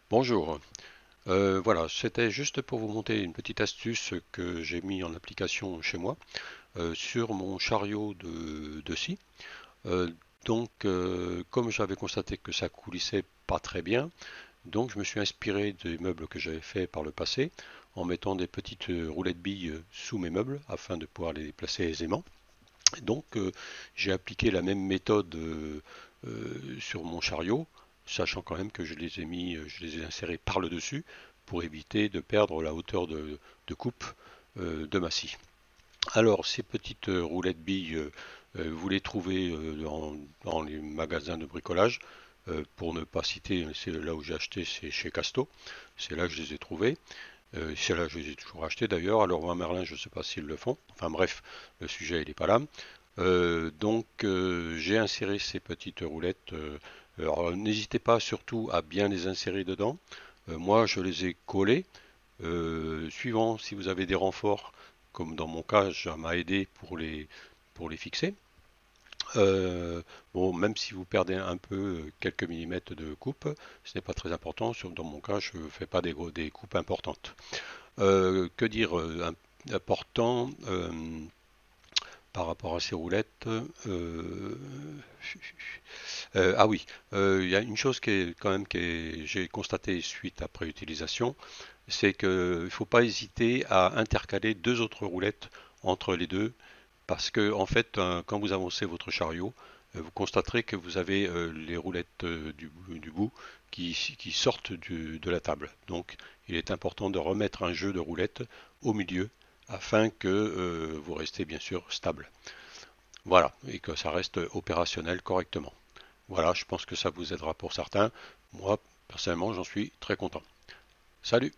Bonjour. Voilà, c'était juste pour vous montrer une petite astuce que j'ai mis en application chez moi sur mon chariot de scie. Euh, comme j'avais constaté que ça coulissait pas très bien, donc je me suis inspiré des meubles que j'avais fait par le passé en mettant des petites roulettes billes sous mes meubles afin de pouvoir les placer aisément. Donc j'ai appliqué la même méthode sur mon chariot, sachant quand même que je les ai insérés par le dessus pour éviter de perdre la hauteur de coupe de ma scie. Alors ces petites roulettes billes, vous les trouvez dans les magasins de bricolage. Pour ne pas citer, c'est là où j'ai acheté, c'est chez Casto. C'est là que je les ai trouvées. C'est là que je les ai toujours achetées d'ailleurs. Alors Leroy Merlin, je ne sais pas s'ils le font. Enfin bref, le sujet il n'est pas là. J'ai inséré ces petites roulettes. Alors n'hésitez pas surtout à bien les insérer dedans. Moi je les ai collées. Suivant si vous avez des renforts, comme dans mon cas, ça m'a aidé pour les fixer. Bon, même si vous perdez un peu quelques millimètres de coupe, ce n'est pas très important. Dans mon cas, je ne fais pas des coupes importantes. Que dire important par rapport à ces roulettes. Ah oui, il y a une chose qui est quand même que j'ai constaté suite après utilisation, c'est qu'il ne faut pas hésiter à intercaler deux autres roulettes entre les deux, parce que en fait, quand vous avancez votre chariot, vous constaterez que vous avez les roulettes du bout qui sortent de la table. Donc, il est important de remettre un jeu de roulettes au milieu afin que vous restez bien sûr stable. Voilà, et que ça reste opérationnel correctement. Voilà, je pense que ça vous aidera pour certains. Moi, personnellement, j'en suis très content. Salut!